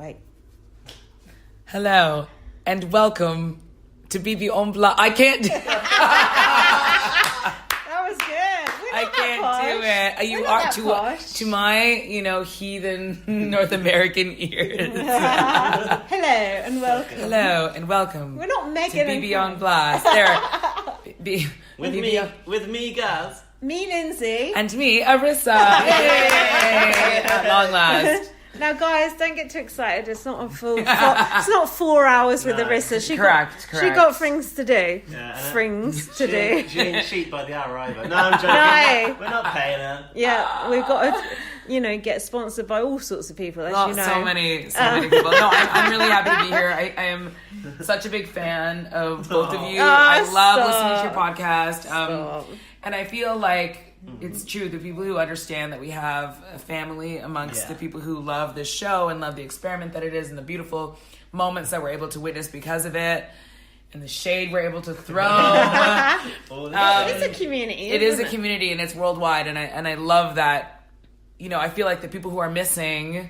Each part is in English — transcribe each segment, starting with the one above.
Right. Hello and welcome to bbuk. I can't do it. That was good. I can't do it. You are to my, heathen North American ears. Hello and welcome. Hello and welcome. We're not Megan to and BB on Blast. There. With me, Gaz. Me, Lindsay. And me, Arisa. Yay! At long last. Now, guys, don't get too excited. It's not a full. It's not 4 hours with Arisa. She got things to do. Yeah, things to do. She ain't cheap by the hour either. No, I'm joking. No. We're not paying her. Yeah, we've got to, get sponsored by all sorts of people, as you know. So many people. No, I'm really happy to be here. I am such a big fan of both of you. I love listening to your podcast. And I feel like it's true. The people who understand that we have a family amongst the people who love this show and love the experiment that it is and the beautiful moments that we're able to witness because of it and the shade we're able to throw. It's a community. It is a community and it's worldwide. And I love that. I feel like the people who are missing,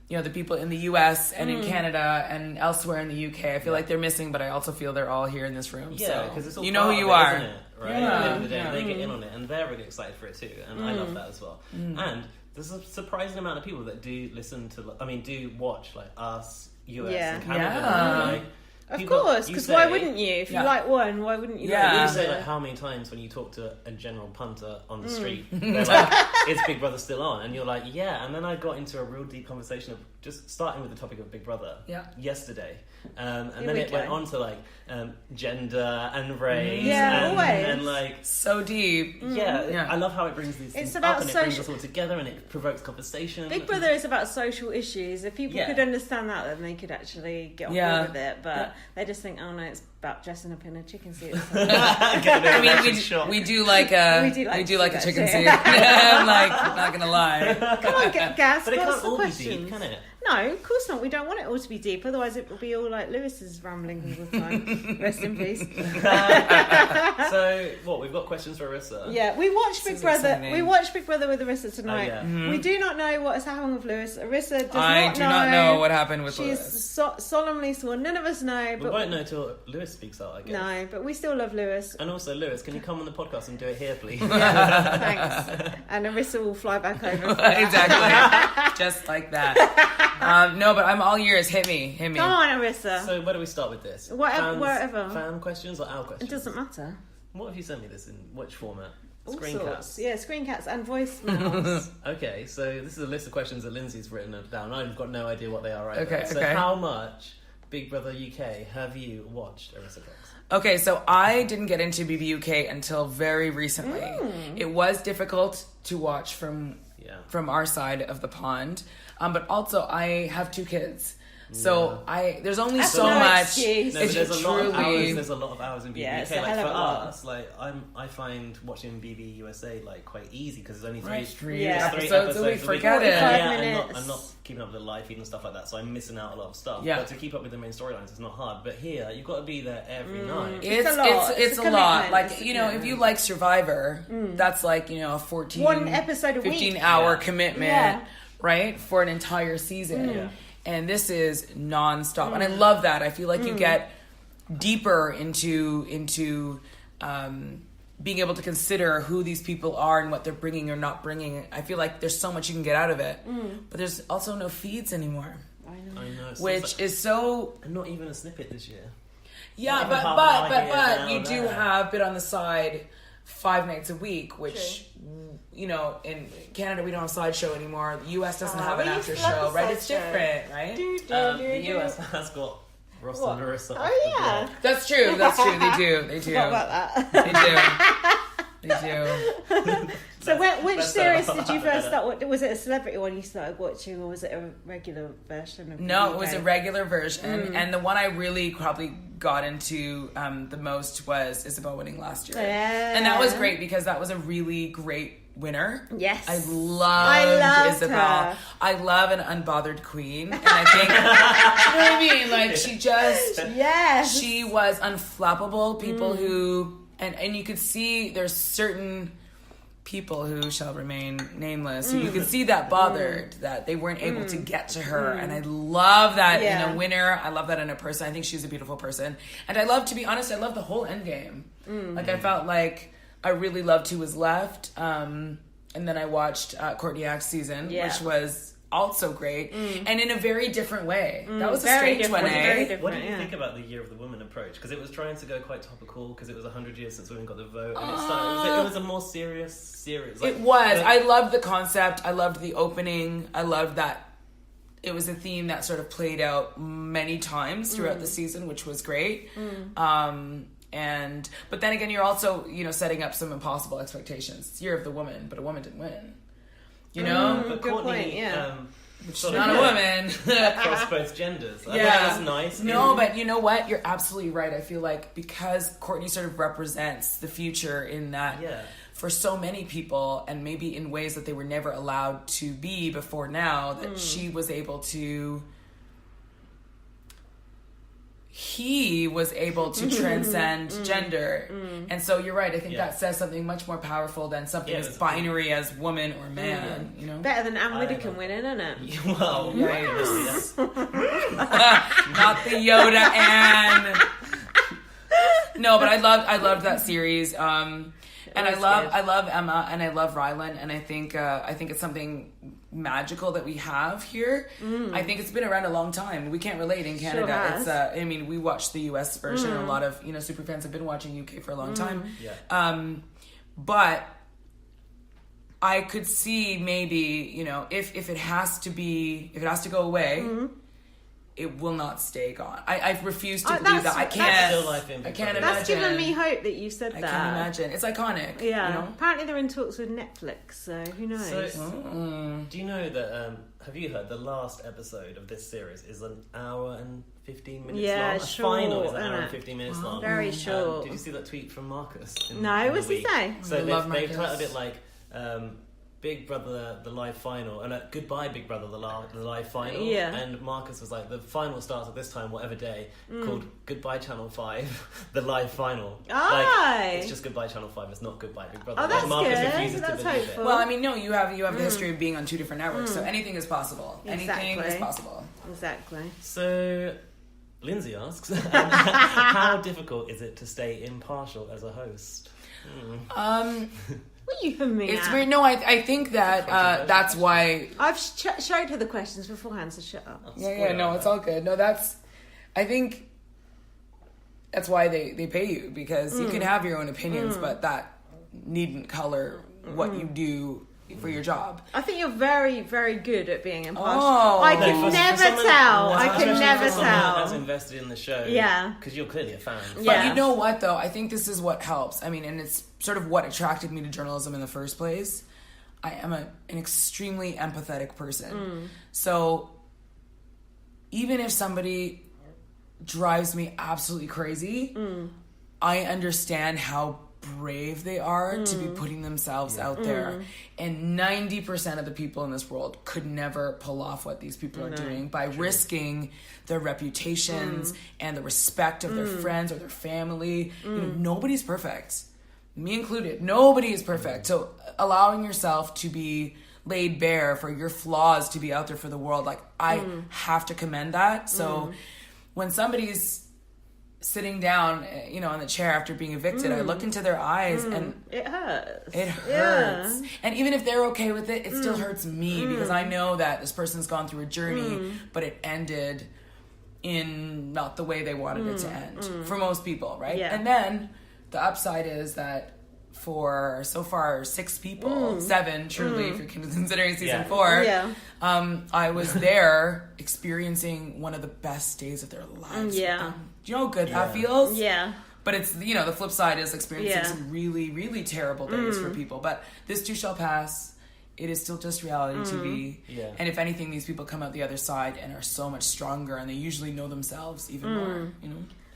the people in the US and in Canada and elsewhere in the UK, I feel like they're missing, but I also feel they're all here in this room. Yeah, because it's all you know who you it, are. Isn't it? Right? At the end of the day, they get in on it, and they're really excited for it too, and I love that as well. And there's a surprising amount of people that do listen to, do watch like us, US, and Canada. Of course, because why wouldn't you? If you like one, why wouldn't you like you say how many times when you talk to a general punter on the street, they're like, is Big Brother still on? And you're like, yeah. And then I got into a real deep conversation of just starting with the topic of Big Brother yesterday. And then it went on to gender and race. And so deep. I love how it brings these things up and it brings us all together and it provokes conversation. Big Brother is about social issues. If people could understand that, then they could actually get on board with it. But they just think, oh no, it's about dressing up in a chicken suit. we do like a chicken suit. I'm not gonna lie. Come on, Gaz. But it can't all be deep, can it? No, of course not. We don't want it all to be deep. Otherwise, it will be all like Lewis's rambling all the time. Rest in peace. So, we've got questions for Arisa. Yeah, we watched Big Brother. Exciting. We watched Big Brother with Arisa tonight. We do not know what has happened with Lewis. Arisa does not know. not know what happened with Lewis. She's solemnly sworn. None of us know. We won't know till Lewis speaks out, I guess. No, but we still love Lewis. And also, Lewis, can you come on the podcast and do it here, please? Thanks. And Arisa will fly back over. Exactly. Just like that. No, but I'm all ears. Hit me. Come on, Arisa. So where do we start with this? Whatever. Fan questions or our questions? It doesn't matter. What have you sent me this in? Which format? Screencasts. Yeah, screencasts and voicemails. Okay, so this is a list of questions that Lindsay's written down. I've got no idea what they are right now. So how much Big Brother UK have you watched, Arisa Cox? Okay, so I didn't get into BBUK until very recently. It was difficult to watch from our side of the pond. But also, I have 2 kids. So there's only so much. Excuse. No, but there's a lot of hours in BB UK. Like for us, I find watching BB USA quite easy because there's only three episodes so we forget it. I'm not keeping up with the live feed and stuff like that, so I'm missing out a lot of stuff. Yeah. But to keep up with the main storylines is not hard. But here, you've got to be there every night. It's a lot. If you like Survivor, that's a 14 1 episode a 15-hour commitment, right, for an entire season. Yeah. And this is nonstop, and I love that. I feel like you get deeper into being able to consider who these people are and what they're bringing or not bringing. I feel like there's so much you can get out of it, but there's also no feeds anymore. I know. Which is so. And not even a snippet this year. Yeah, but you do have Bit on the Side 5 nights a week, which. In Canada we don't have Sideshow anymore. The US doesn't have an after show, right? It's different, right? The US has got Ross and Arisa. Oh yeah, that's true. They do. What about that? They do. So which series did you first start? Was it a celebrity one you started watching, or was it a regular version of? No, it was a regular version, and the one I really probably got into the most was Isabel winning last year, and that was great because that was a really great winner. Yes, I loved Isabel. Her. I love an unbothered queen, and I think you know what I mean. She just she was unflappable. People who and you could see there's certain people who shall remain nameless, you can see that bothered that they weren't able to get to her. And I love that in a winner. I love that in a person. I think she's a beautiful person. And I love, to be honest, I love the whole endgame. Like, I felt like I really loved who was left. And then I watched Courtney Act's season, which was also great, and in a very different way. That was a strange one, eh? What do you think about the Year of the Woman approach? Because it was trying to go quite topical, because it was 100 years since women got the vote, and it was a more serious series. Like, it was. I loved the concept. I loved the opening. I loved that it was a theme that sort of played out many times throughout the season, which was great. But then again, you're also, setting up some impossible expectations. It's Year of the Woman, but a woman didn't win. But good Courtney, point, not a woman. Across both genders. I thought that was nice. No, but you know what? You're absolutely right. I feel like because Courtney sort of represents the future in that for so many people, and maybe in ways that they were never allowed to be before now, that she was able to... He was able to transcend gender. And so you're right. I think that says something much more powerful than something as binary as woman or man, Better than Anne Widdecombe winning, isn't it? Well, yes. Not the Yoda Anne. No, but I loved that series. And I love Emma, and I love Rylan, and I think it's something magical that we have here. I think it's been around a long time. We can't relate in Canada. Sure it's we watched the US version, and a lot of super fans have been watching UK for a long time. But I could see maybe if it has to go away, it will not stay gone. I refuse to believe that. I can't imagine. That's given me hope that you said that. I can't imagine. It's iconic. Yeah. Apparently they're in talks with Netflix, so who knows? So, do you know that, have you heard the last episode of this series is an hour and 15 minutes long? Yeah, The final is an hour and 15 minutes long. Very short. Did you see that tweet from Marcus? No, what's he say? So they titled it like... Big Brother, the live final, and Goodbye Big Brother, the live final. Yeah. And Marcus was like, the final starts at this time, whatever day, called Goodbye Channel 5, the live final. It's just Goodbye Channel 5, it's not Goodbye Big Brother. Oh, that's Marcus good. refuses That's to believe hopeful. it. Well, no, you have the history of being on two different networks, so anything is possible. Exactly. Anything is possible. Exactly. So, Lindsay asks, how difficult is it to stay impartial as a host? What are you for me? It's weird. No, I think that that's why I've showed her the questions beforehand, so shut up. No, it's all good. No, I think that's why they pay you, because you can have your own opinions, but that needn't color what you do for your job. I think you're very, very good at being impartial. I can never tell. That's invested in the show. Yeah. Because you're clearly a fan. But you know what, though? I think this is what helps. And it's sort of what attracted me to journalism in the first place. I am an extremely empathetic person. So even if somebody drives me absolutely crazy, I understand how brave they are to be putting themselves out there, and 90% of the people in this world could never pull off what these people are doing by risking their reputations and the respect of their friends or their family. Nobody's perfect, me included. Nobody is perfect. So allowing yourself to be laid bare for your flaws to be out there for the world, I have to commend that. So when somebody's sitting down, on the chair after being evicted, I look into their eyes and it hurts. It hurts. Yeah. And even if they're okay with it, it still hurts me because I know that this person's gone through a journey, but it ended in not the way they wanted it to end for most people, right? Yeah. And then the upside is that for so far 6 people, 7 truly, if you're considering season 4, I was there experiencing one of the best days of their lives. Yeah. Do you know how good that feels? Yeah. But it's, the flip side is experiencing some really, really terrible days for people. But this too shall pass. It is still just reality TV. Yeah. And if anything, these people come out the other side and are so much stronger, and they usually know themselves even more,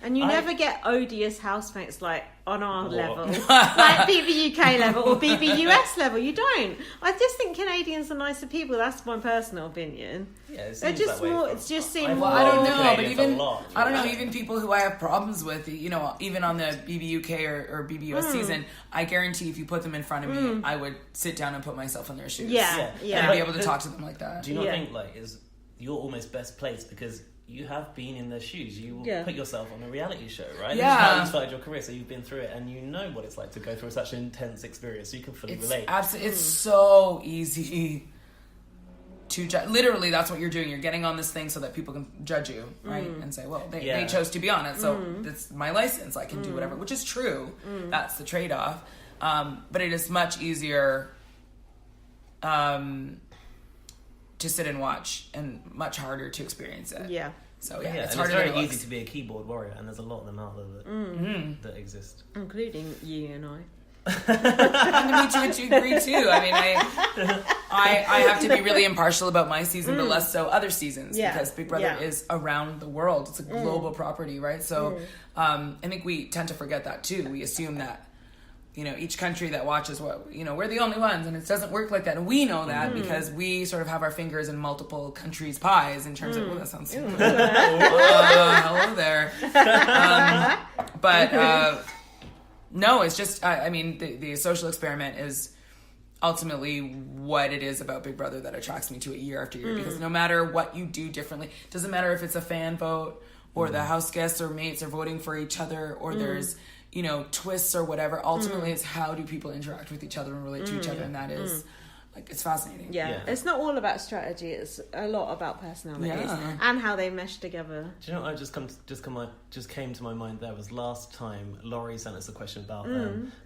And you never get odious housemates like on our level, like BBUK level or BBUS level. You don't. I just think Canadians are nicer people. That's my personal opinion. Yeah, they're just more. It's just seems more. I don't know, but even I don't know. Even people who I have problems with, you know, even on the BBUK or BBUS season, I guarantee if you put them in front of me, I would sit down and put myself in their shoes. Yeah. And be able to talk to them like that. Do you not think like you're almost best placed because you have been in their shoes. You put yourself on a reality show, right? Yeah. That's how you started your career, so you've been through it and you know what it's like to go through such an intense experience, so you can fully relate. Absolutely, it's so easy to judge. Literally, that's what you're doing. You're getting on this thing so that people can judge you, right? And say, well, they chose to be on it, so it's my license. I can do whatever, which is true. That's the trade-off. But it is much easier to sit and watch, and much harder to experience it. Yeah. So it's harder. It's very easy to be a keyboard warrior, and there's a lot of them out there that exist, including you and I. I'm going to agree too. I mean, I have to be really impartial about my season, but less so other seasons, because Big Brother is around the world. It's a global property, right? So I think we tend to forget that too. We assume that, you know, each country that watches we're the only ones, and it doesn't work like that. And we know that because we sort of have our fingers in multiple countries' pies in terms of, that sounds so good. Hello there. No, it's just, I mean, the social experiment is ultimately what it is about Big Brother that attracts me to it year after year, because no matter what you do differently, it doesn't matter if it's a fan vote or the house guests or mates are voting for each other, or there's, you know, twists or whatever. Ultimately, it's how do people interact with each other and relate to each other, and that is, like, it's fascinating. Yeah, it's not all about strategy. It's a lot about personalities and how they mesh together. Do you know what just came to my mind there was last time Laurie sent us a question about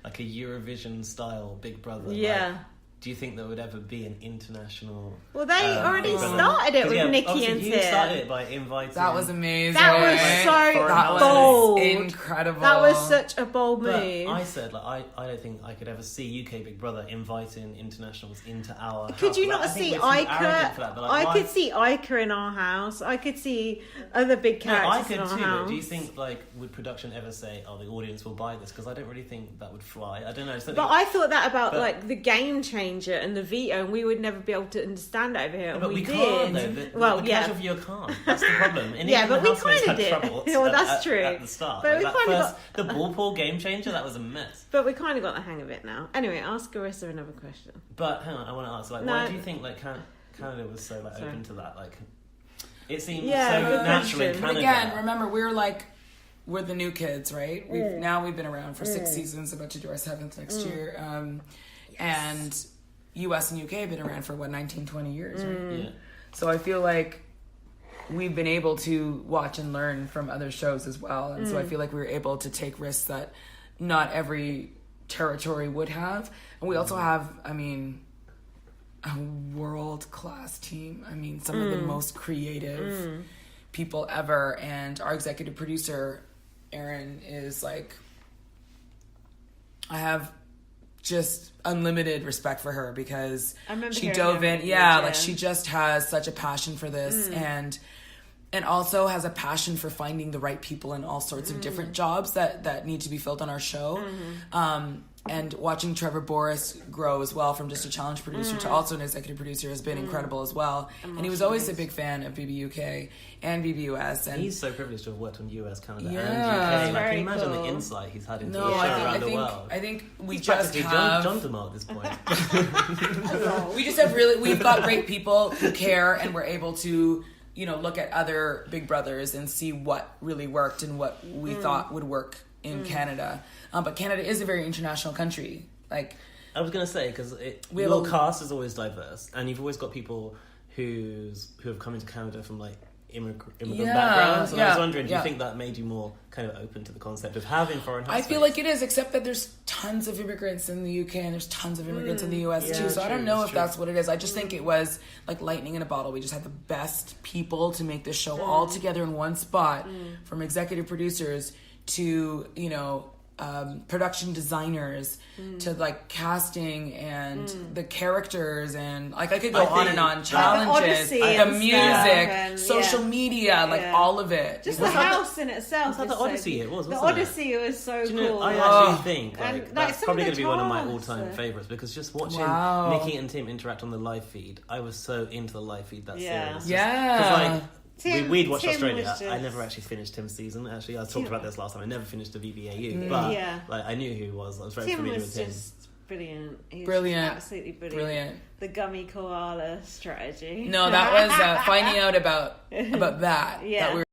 like a Eurovision style Big Brother. Yeah. Like, do you think there would ever be an international? Well, they already started it with Nikki and Tim. You started it by inviting. That was amazing. That was so bold. Incredible. That was such a bold move. I said, like, I don't think I could ever see UK Big Brother inviting internationals into our house. Could you not see Ica? I could see Ica in our house. I could see other big characters in our house. But do you think, like, would production ever say, "Oh, the audience will buy this"? Because I don't really think that would fly. I don't know. But I thought that about like the game changer and the veto, and we would never be able to understand it over here. And but we did. Can't, though. The casual viewer can't. That's the problem. And but we kind of did. Well, that's true. At the start, but like, the ball pool game changer, that was a mess. But we kind of got the hang of it now. Anyway, ask Arisa another question. But hang on, I want to ask, like, why do you think like Canada was so like open to that? Like, it seems so natural in Canada. But again, remember, we're the new kids, right? We've been around for 6 seasons, about to do our 7th next year, and US and UK have been around for 19, 20 years, right? Yeah. So I feel like we've been able to watch and learn from other shows as well, and so I feel like we were able to take risks that not every territory would have. And we also have, I mean, a world-class team. I mean, some of the most creative people ever, and our executive producer Erin is like, I have just unlimited respect for her, because she dove in. Like, she just has such a passion for this, and also has a passion for finding the right people in all sorts of different jobs that need to be filled on our show. And watching Trevor Boris grow as well, from just a challenge producer to also an executive producer, has been incredible as well. And he was always a big fan of BBUK and BBUS. And he's so privileged to have worked on US, Canada, and UK. Like, can you imagine the insight he's had into the show around the world? I think he's just have John DeMar at this point. We just have we've got great people who care, and we're able to, you know, look at other Big Brothers and see what really worked and what we thought would work in Canada. But Canada is a very international country. Like, I was going to say, because your cast is always diverse, and you've always got people who have come into Canada from like immigrant backgrounds. And I was wondering, do you think that made you more kind of open to the concept of having foreign housemates? I feel like it is, except that there's tons of immigrants in the UK and there's tons of immigrants in the US too. So I don't know if that's what it is. I just think it was like lightning in a bottle. We just had the best people to make this show all together in one spot, from executive producers to, you know, production designers to like casting and the characters and like I could go on and on. Challenges, the music, social media, like all of it. Just the house in itself. Was that the Odyssey? It was. The Odyssey was so cool. I actually think that's probably going to be one of my all-time favorites because just watching Nikki and Tim interact on the live feed, I was so into the live feed that series. Yeah. We'd watched Australia. I never actually finished Tim's season. Actually, I talked about this last time. I never finished the VBAU, but like I knew who he was. I was very familiar with him. Tim was just brilliant. He was brilliant, absolutely brilliant. The gummy koala strategy. No, that was finding out about that. Yeah. That we